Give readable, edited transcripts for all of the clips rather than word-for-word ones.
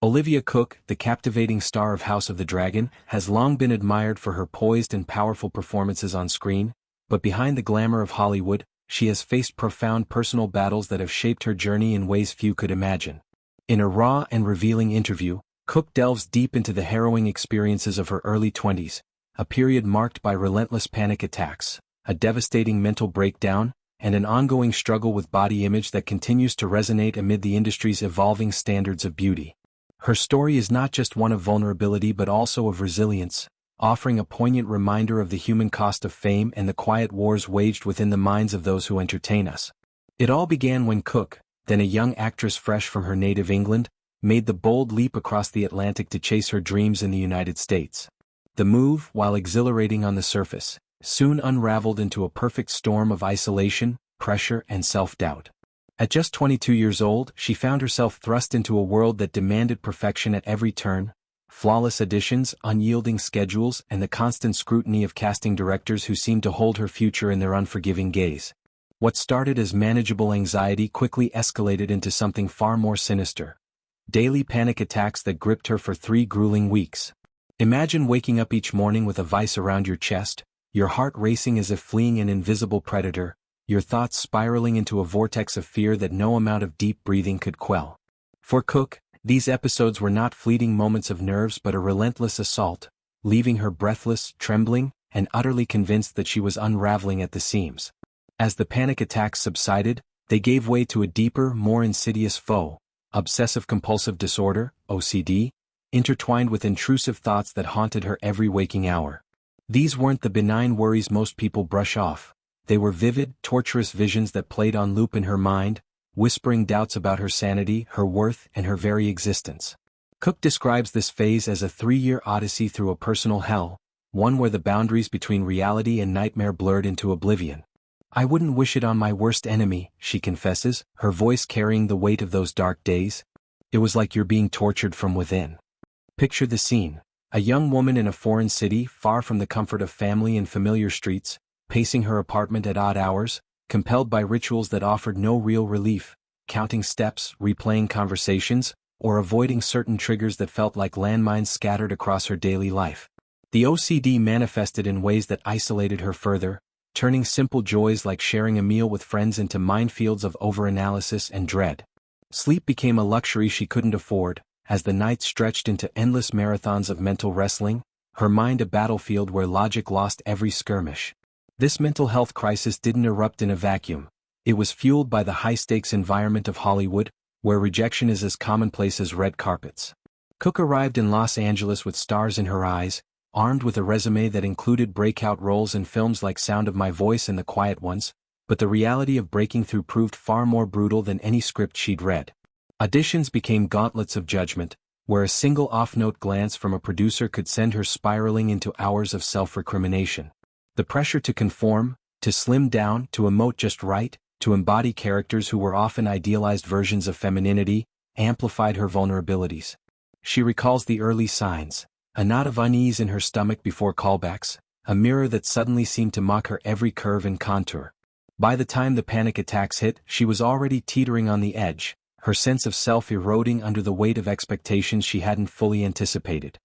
Olivia Cooke, the captivating star of House of the Dragon, has long been admired for her poised and powerful performances on screen, but behind the glamour of Hollywood, she has faced profound personal battles that have shaped her journey in ways few could imagine. In a raw and revealing interview, Cooke delves deep into the harrowing experiences of her early 20s, a period marked by relentless panic attacks, a devastating mental breakdown, and an ongoing struggle with body image that continues to resonate amid the industry's evolving standards of beauty. Her story is not just one of vulnerability but also of resilience, offering a poignant reminder of the human cost of fame and the quiet wars waged within the minds of those who entertain us. It all began when Cooke, then a young actress fresh from her native England, made the bold leap across the Atlantic to chase her dreams in the United States. The move, while exhilarating on the surface, soon unraveled into a perfect storm of isolation, pressure, and self-doubt. At just 22 years old, she found herself thrust into a world that demanded perfection at every turn, flawless auditions, unyielding schedules, and the constant scrutiny of casting directors who seemed to hold her future in their unforgiving gaze. What started as manageable anxiety quickly escalated into something far more sinister. Daily panic attacks that gripped her for 3 grueling weeks. Imagine waking up each morning with a vice around your chest, your heart racing as if fleeing an invisible predator, your thoughts spiraling into a vortex of fear that no amount of deep breathing could quell. For Cooke, these episodes were not fleeting moments of nerves but a relentless assault, leaving her breathless, trembling, and utterly convinced that she was unraveling at the seams. As the panic attacks subsided, they gave way to a deeper, more insidious foe, obsessive-compulsive disorder, OCD, intertwined with intrusive thoughts that haunted her every waking hour. These weren't the benign worries most people brush off. They were vivid, torturous visions that played on loop in her mind, whispering doubts about her sanity, her worth, and her very existence. Cooke describes this phase as a 3-year odyssey through a personal hell, one where the boundaries between reality and nightmare blurred into oblivion. "I wouldn't wish it on my worst enemy," she confesses, her voice carrying the weight of those dark days. "It was like you're being tortured from within." Picture the scene. A young woman in a foreign city, far from the comfort of family and familiar streets, pacing her apartment at odd hours, compelled by rituals that offered no real relief, counting steps, replaying conversations, or avoiding certain triggers that felt like landmines scattered across her daily life. The OCD manifested in ways that isolated her further, turning simple joys like sharing a meal with friends into minefields of overanalysis and dread. Sleep became a luxury she couldn't afford, as the nights stretched into endless marathons of mental wrestling, her mind a battlefield where logic lost every skirmish. This mental health crisis didn't erupt in a vacuum. It was fueled by the high-stakes environment of Hollywood, where rejection is as commonplace as red carpets. Cooke arrived in Los Angeles with stars in her eyes, armed with a resume that included breakout roles in films like Sound of My Voice and The Quiet Ones, but the reality of breaking through proved far more brutal than any script she'd read. Auditions became gauntlets of judgment, where a single off-note glance from a producer could send her spiraling into hours of self-recrimination. The pressure to conform, to slim down, to emote just right, to embody characters who were often idealized versions of femininity, amplified her vulnerabilities. She recalls the early signs, a knot of unease in her stomach before callbacks, a mirror that suddenly seemed to mock her every curve and contour. By the time the panic attacks hit, she was already teetering on the edge, her sense of self eroding under the weight of expectations she hadn't fully anticipated.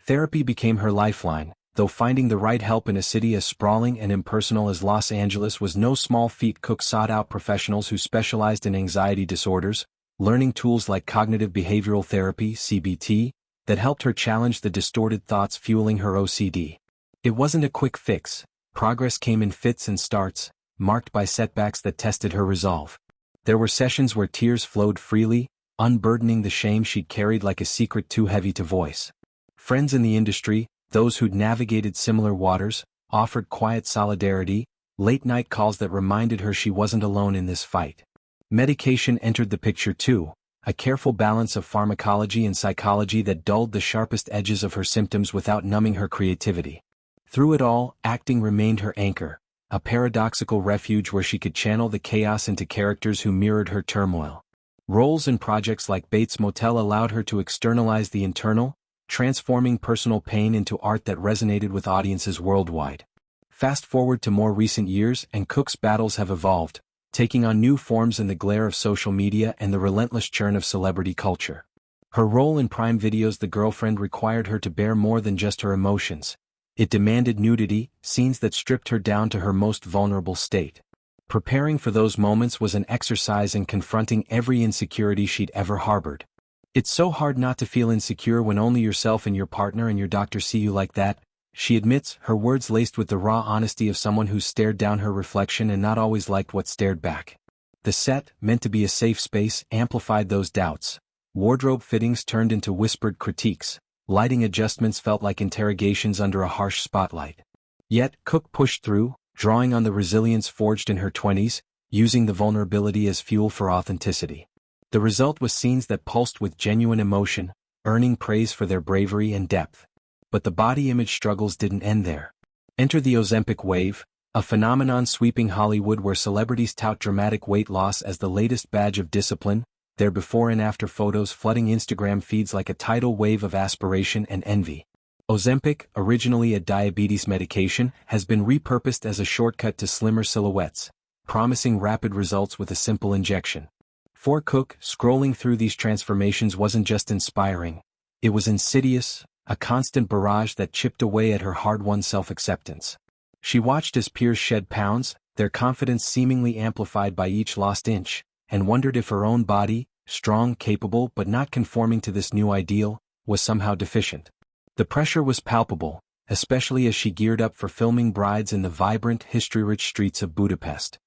Therapy became her lifeline, though finding the right help in a city as sprawling and impersonal as Los Angeles was no small feat. Cooke sought out professionals who specialized in anxiety disorders, learning tools like cognitive behavioral therapy, CBT, that helped her challenge the distorted thoughts fueling her OCD. It wasn't a quick fix. Progress came in fits and starts, marked by setbacks that tested her resolve. There were sessions where tears flowed freely, unburdening the shame she'd carried like a secret too heavy to voice. Friends in the industry, those who'd navigated similar waters, offered quiet solidarity, late-night calls that reminded her she wasn't alone in this fight. Medication entered the picture too, a careful balance of pharmacology and psychology that dulled the sharpest edges of her symptoms without numbing her creativity. Through it all, acting remained her anchor, a paradoxical refuge where she could channel the chaos into characters who mirrored her turmoil. Roles in projects like Bates Motel allowed her to externalize the internal, transforming personal pain into art that resonated with audiences worldwide. Fast forward to more recent years and Cooke's battles have evolved, taking on new forms in the glare of social media and the relentless churn of celebrity culture. Her role in Prime Video's The Girlfriend required her to bear more than just her emotions. It demanded nudity, scenes that stripped her down to her most vulnerable state. Preparing for those moments was an exercise in confronting every insecurity she'd ever harbored. It's so hard not to feel insecure when only yourself and your partner and your doctor see you like that, she admits, her words laced with the raw honesty of someone who stared down her reflection and not always liked what stared back. The set, meant to be a safe space, amplified those doubts. Wardrobe fittings turned into whispered critiques. Lighting adjustments felt like interrogations under a harsh spotlight. Yet, Cooke pushed through, drawing on the resilience forged in her 20s, using the vulnerability as fuel for authenticity. The result was scenes that pulsed with genuine emotion, earning praise for their bravery and depth. But the body image struggles didn't end there. Enter the Ozempic wave, a phenomenon sweeping Hollywood where celebrities tout dramatic weight loss as the latest badge of discipline, their before and after photos flooding Instagram feeds like a tidal wave of aspiration and envy. Ozempic, originally a diabetes medication, has been repurposed as a shortcut to slimmer silhouettes, promising rapid results with a simple injection. For Cooke, scrolling through these transformations wasn't just inspiring. It was insidious, a constant barrage that chipped away at her hard-won self-acceptance. She watched as peers shed pounds, their confidence seemingly amplified by each lost inch, and wondered if her own body, strong, capable but not conforming to this new ideal, was somehow deficient. The pressure was palpable, especially as she geared up for filming Brides in the vibrant, history-rich streets of Budapest.